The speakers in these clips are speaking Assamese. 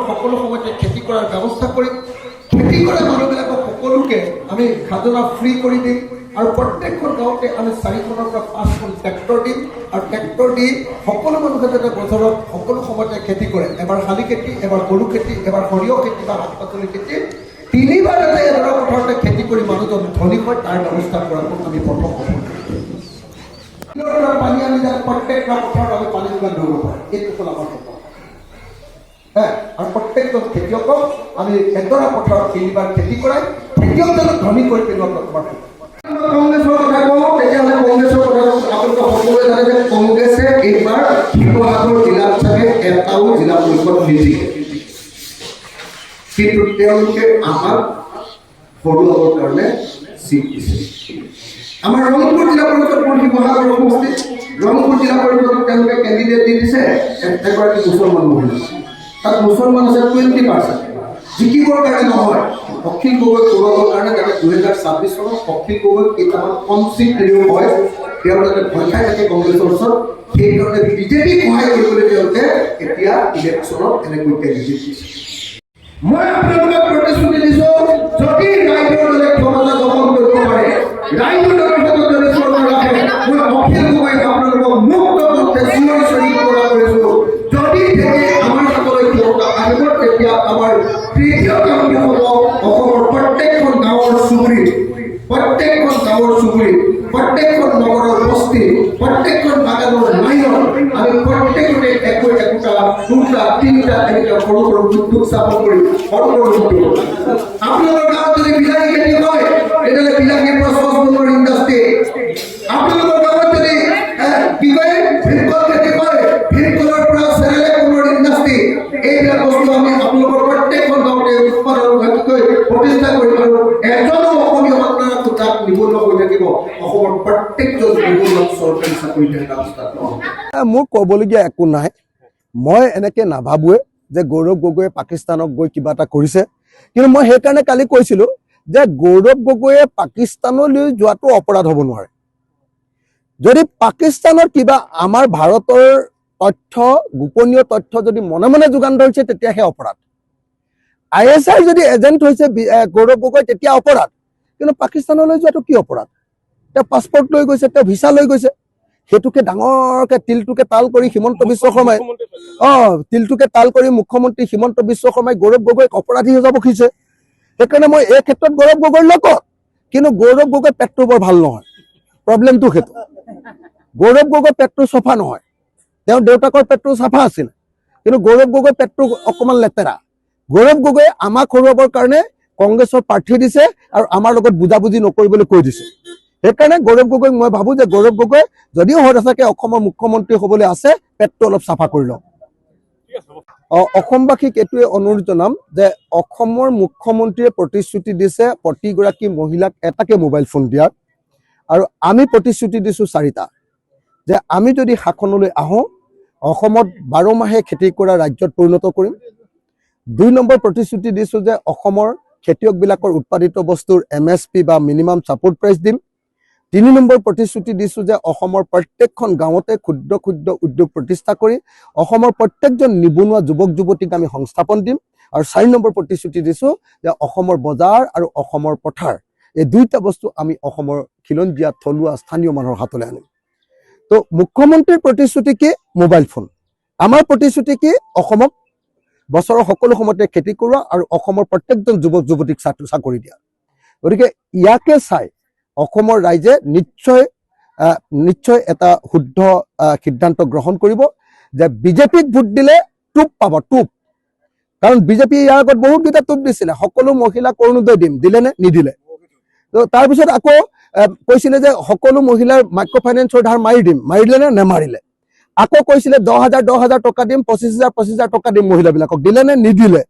সকলো সময়তে খেতি কৰাৰ ব্যৱস্থা কৰিম। খেতি কৰা মানুহবিলাকক সকলোকে আমি খাজনা ফ্ৰী কৰি দিম আৰু প্ৰত্যেকখন গাঁৱতে আমি 4খনৰ পৰা 5খন ট্ৰেক্টৰ দিম আৰু ট্ৰেক্টৰ দি সকলো মানুহে যাতে বছৰত সকলো সময়তে খেতি কৰে। এবাৰ শালি খেতি, এবাৰ গৰু খেতি, এবাৰ সৰিয়হ খেতি বা শাক পাচলি খেতি, 3বাৰ যাতে এডৰা পথাৰতে খেতি কৰি মানুহজন ধনী হয় তাৰ ব্যৱস্থা কৰাটো আমি প্ৰথম পানী আমি প্ৰত্যেকটা পথাৰত আমি পানী যোগান ধৰিব পাৰোঁ। এইটো হ'ল আমাৰ কথা। আৰু প্ৰত্যেকজন খেতিয়কক আমি এডৰা পথাৰত 3বাৰ খেতি কৰাই খেতিয়কজনক ধনী কৰি পেলোৱা বৰ্তমান কংগ্ৰেছৰ কথা কওঁ, তেতিয়াহ'লে কংগ্ৰেছৰ কথা আপোনালোকে সকলোৱে জানে যে কংগ্ৰেছে এইবাৰ শিৱসাগৰ জিলাত চাগে এটাও জিলা পৰিষদ নিজিকে, কিন্তু তেওঁলোকে আমাক হৰুৱাবৰ কাৰণে চিট দিছে। আমাৰ ৰংপুৰ জিলা পৰিষদ মোৰ শিৱসাগৰ সমষ্টিত ৰংপুৰ জিলা পৰিষদত তেওঁলোকে কেণ্ডিডেট দি দিছে এগৰাকী মুছলমান মহিলা। তাত মুছলমান আছে 20%। জিকিবৰ কাৰণে নহয়, অখিল গগৈক হৰুৱাবৰ কাৰণে যাতে 2026 চনত অখিল গগৈক কেইটামান কম চিট দিলেও হয়, তেওঁ যাতে ভয় খাই থাকে কংগ্ৰেছৰ ওচৰত, সেইকাৰণে বিজেপিক সহায় কৰিবলৈ তেওঁলোকে এতিয়া ইলেকশ্যনত এনেকৈ কেণ্ডিডেট দিছে। মই আপোনালোকক প্ৰতিশ্ৰুতি দিছো, যদি ৰাইজৰ দলে ক্ষমতা দখল কৰিব পাৰে, ৰাইজৰ দলে যদি চৰকাৰ ৰাখে, মই অখিল গগৈক আপোনালোকক মুক্ত পথে চিঞৰি চিঞৰি কৰা কৰিছো। যদি থেকে আমাৰ হাতলৈ ক্ষমতা আহিব, তেতিয়া আমাৰ তৃতীয় কামটো হ'ব অসমৰ প্ৰত্যেকখন গাঁৱৰ চুবুৰীত, প্ৰত্যেকখন গাঁৱৰ চুবুৰীত, প্ৰত্যেকখন নগৰৰ বস্তি, প্ৰত্যেকখন বাগানৰ লাইনত আমি প্ৰত্যেকতে একোটা 2টা 3টা এনেকৈ সৰু সৰু উদ্যোগ স্থাপন কৰি সৰু সৰু উদ্যোগ। আপোনালোকৰ গাঁৱত যদি বিলাহী খেতি হয়, তেতিয়াহ'লে বিলাহীৰ পৰা চচ বনোৱাৰ ইণ্ডাষ্ট্ৰী। আপোনালোকৰ গাঁৱত যদি কি কয় ভীমকল খেতি হয়, ভীমকলৰ পৰা চেৰেলেক বনোৱাৰ ইণ্ডাষ্ট্ৰী। এইবিলাক বস্তু আমি আপোনালোকৰ প্ৰত্যেকখন গাঁৱতে উৎপাদন প্ৰতিষ্ঠা কৰিম আৰু এজনো অসমীয়া মানুহে তাত নিবনুৱা হৈ থাকিব। অসমৰ প্ৰত্যেকজন নিবনুৱাক চৰকাৰী চাকৰি দিয়াৰ ব্যৱস্থা নহয়। মোৰ ক'বলগীয়া একো নাই। মই এনেকৈ নাভাবোৱে যে গৌৰৱ গগৈয়ে পাকিস্তানক গৈ কিবা এটা কৰিছে, কিন্তু মই সেইকাৰণে কালি কৈছিলোঁ যে গৌৰৱ গগৈয়ে পাকিস্তানলৈ যোৱাটো অপৰাধ হ'ব নোৱাৰে। যদি পাকিস্তানৰ কিবা আমাৰ ভাৰতৰ তথ্য, গোপনীয় তথ্য যদি মনে মনে যোগান ধৰিছে, তেতিয়াহে অপৰাধ। ISIৰ যদি এজেণ্ট হৈছে গৌৰৱ গগৈ, তেতিয়া অপৰাধ। কিন্তু পাকিস্তানলৈ যোৱাটো কি অপৰাধ? তেওঁ পাছপৰ্ট লৈ গৈছে, তেওঁ ভিছা লৈ গৈছে, সেইটোকে ডাঙৰকে তিলটোকে তাল কৰি হিমন্ত বিশ্ব শৰ্মাই তিলটোকে তাল কৰি মুখ্যমন্ত্ৰী হিমন্ত বিশ্ব শৰ্মাই গৌৰৱ গগৈক অপৰাধী হৈ যাব খুজিছে। সেইকাৰণে মই এই ক্ষেত্ৰত গৌৰৱ গগৈৰ লগত, কিন্তু গৌৰৱ গগৈ পেটটো বৰ ভাল নহয়। প্ৰব্লেমটো সেইটো, গৌৰৱ গগৈ পেটটো চফা নহয়। তেওঁৰ দেউতাকৰ পেটটো চাফা আছিল, কিন্তু গৌৰৱ গগৈ পেটটো অকণমান লেতেৰা। গৌৰৱ গগৈয়ে আমাক হৰুৱাবৰ কাৰণে কংগ্ৰেছৰ প্ৰাৰ্থী দিছে আৰু আমাৰ লগত বুজাবুজি নকৰিবলৈ কৈ দিছে। সেইকাৰণে গৌৰৱ গগৈক মই ভাবোঁ যে গৌৰৱ গগৈ যদিও হয় সঁচাকৈ অসমৰ মুখ্যমন্ত্ৰী হ'বলৈ আছে, পেটটো অলপ চাফা কৰি লওক। অসমবাসীক এইটোৱে অনুৰোধ জনাম যে অসমৰ মুখ্যমন্ত্ৰীয়ে প্ৰতিশ্ৰুতি দিছে প্ৰতিগৰাকী মহিলাক এটাকে মোবাইল ফোন দিয়াৰ, আৰু আমি প্ৰতিশ্ৰুতি দিছোঁ 4টা, যে আমি যদি শাসনলৈ আহোঁ অসমত 12 মাহে খেতি কৰা ৰাজ্যত পৰিণত কৰিম। 2 নম্বৰ প্ৰতিশ্ৰুতি দিছোঁ যে অসমৰ খেতিয়কবিলাকৰ উৎপাদিত বস্তুৰ MSP বা মিনিমাম ছাপোৰ্ট প্ৰাইচ দিম। 3 নম্বৰ প্ৰতিশ্ৰুতি দিছোঁ যে অসমৰ প্ৰত্যেকখন গাঁৱতে ক্ষুদ্ৰ ক্ষুদ্ৰ উদ্যোগ প্ৰতিষ্ঠা কৰি অসমৰ প্ৰত্যেকজন নিবনুৱা যুৱক যুৱতীক আমি সংস্থাপন দিম। আৰু 4 নম্বৰ প্ৰতিশ্ৰুতি দিছোঁ যে অসমৰ বজাৰ আৰু অসমৰ পথাৰ, এই 2টা বস্তু আমি অসমৰ খিলঞ্জীয়া থলুৱা স্থানীয় মানুহৰ হাতলৈ আনিম। তো মুখ্যমন্ত্ৰীৰ প্ৰতিশ্ৰুতি কি? Mobile phone. আমাৰ প্ৰতিশ্ৰুতি কি? অসমক বছৰৰ সকলো সময়তে খেতি কৰোৱা আৰু অসমৰ প্ৰত্যেকজন যুৱক যুৱতীক চাকৰি দিয়া। গতিকে ইয়াকে চাই অসমৰ ৰাইজে নিশ্চয় এটা শুদ্ধ সিদ্ধান্ত গ্ৰহণ কৰিব যে বিজেপিক ভোট দিলে টুপ পাব, টুপ। কাৰণ বিজেপি ইয়াৰ আগত বহুতকেইটা টুপ দিছিলে, সকলো মহিলাক অৰুণোদয় দিম, দিলেনে? নিদিলে। তো তাৰপিছত আকৌ কৈছিলে যে সকলো মহিলাৰ মাইক্ৰ' ফাইনেন্সৰ ধাৰ মাৰি দিম, মাৰিলে নে? নেমাৰিলে। আকৌ কৈছিলে 10,000 টকা দিম, 25,000 টকা দিম মহিলাবিলাকক, দিলেনে? নিদিলে।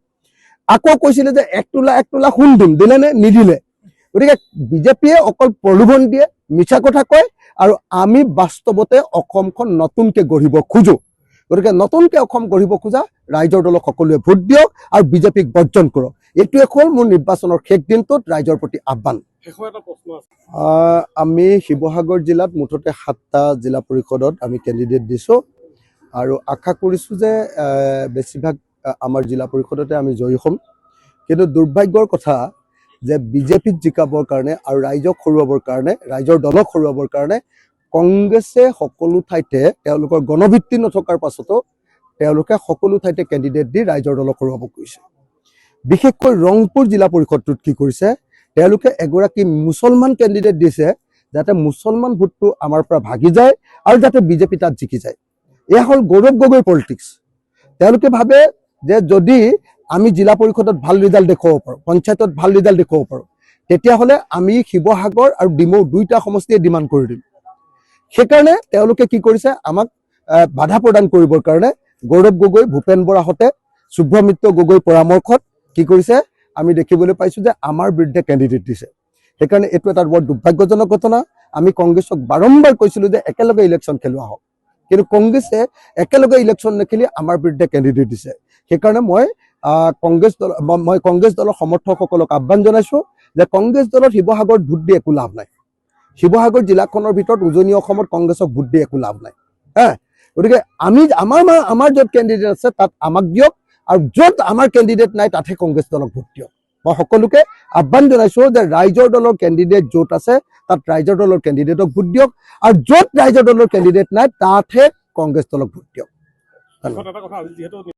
আকৌ কৈছিলে যে 1 তোলা সোণ দিম, দিলেনে? নিদিলে। গতিকে বিজেপিয়ে অকল প্ৰলোভন দিয়ে, মিছা কথা কয়, আৰু আমি বাস্তৱতে অসমখন নতুনকৈ গঢ়িব খোজোঁ। গতিকে নতুনকৈ অসম গঢ়িব খোজা ৰাইজৰ দলক সকলোৱে ভোট দিয়ক আৰু বিজেপিক বৰ্জন কৰক। এইটোৱে হ'ল মোৰ নিৰ্বাচনৰ শেষ দিনটোত ৰাইজৰ প্ৰতি আহ্বান। আমি শিৱসাগৰ জিলাত মুঠতে 7টা জিলা পৰিষদত আমি কেণ্ডিডেট দিছোঁ আৰু আশা কৰিছোঁ যে বেছিভাগ আমাৰ জিলা পৰিষদতে আমি জয়ী হ'ম। কিন্তু দুৰ্ভাগ্যৰ কথা যে বিজেপিত জিকাবৰ কাৰণে আৰু ৰাইজক হৰুৱাবৰ কাৰণে, ৰাইজৰ দলক হৰুৱাবৰ কাৰণে কংগ্ৰেছে সকলো ঠাইতে তেওঁলোকৰ গণভিত্তি নথকাৰ পাছতো তেওঁলোকে সকলো ঠাইতে কেণ্ডিডেট দি ৰাইজৰ দলক হৰুৱাব কৰিছে। বিশেষকৈ ৰংপুৰ জিলা পৰিষদটোত কি কৰিছে, তেওঁলোকে এগৰাকী মুছলমান কেণ্ডিডেট দিছে যাতে মুছলমান ভোটটো আমাৰ পৰা ভাগি যায় আৰু যাতে বিজেপি তাত জিকি যায়। এয়া হ'ল গৌৰৱ গগৈ পলিটিক্স। তেওঁলোকে ভাবে যে যদি আমি জিলা পৰিষদত ভাল ৰিজাল্ট দেখুৱাব পাৰোঁ, পঞ্চায়তত ভাল ৰিজাল্ট দেখুৱাব পাৰোঁ, তেতিয়াহ'লে আমি শিৱসাগৰ আৰু ডিমৌ দুইটা সমষ্টিয়ে ডিমাণ্ড কৰি দিম। সেইকাৰণে তেওঁলোকে কি কৰিছে, আমাক বাধা প্ৰদান কৰিবৰ কাৰণে গৌৰৱ গগৈ, ভূপেন বৰাহঁতে, শুভ্ৰমিত্ৰ গগৈৰ পৰামৰ্শত কি কৰিছে, আমি দেখিবলৈ পাইছোঁ যে আমাৰ বিৰুদ্ধে কেণ্ডিডেট দিছে। সেইকাৰণে এইটো এটা বৰ দুৰ্ভাগ্যজনক ঘটনা। আমি কংগ্ৰেছক বাৰম্বাৰ কৈছিলোঁ যে একেলগে ইলেকশ্যন খেলোৱা হওক, কিন্তু কংগ্ৰেছে একেলগে ইলেকশ্যন নেখেলি আমাৰ বিৰুদ্ধে কেণ্ডিডেট দিছে। সেইকাৰণে মই কংগ্ৰেছ দলৰ সমৰ্থকসকলক আহ্বান জনাইছোঁ যে কংগ্ৰেছ দলৰ শিৱসাগৰত ভোট দি একো লাভ নাই। শিৱসাগৰ জিলাখনৰ ভিতৰত উজনি অসমত কংগ্ৰেছক ভোট দি একো লাভ নাই। গতিকে আমাৰ য'ত কেণ্ডিডেট আছে তাত আমাক দিয়ক, আৰু য'ত আমাৰ কেণ্ডিডেট নাই তাতহে কংগ্ৰেছ দলক ভোট দিয়ক। মই সকলোকে আহ্বান জনাইছোঁ যে ৰাইজৰ দলৰ কেণ্ডিডেট য'ত আছে তাত ৰাইজৰ দলৰ কেণ্ডিডেটক ভোট দিয়ক, আৰু য'ত ৰাইজৰ দলৰ কেণ্ডিডেট নাই তাতহে কংগ্ৰেছ দলক ভোট দিয়ক।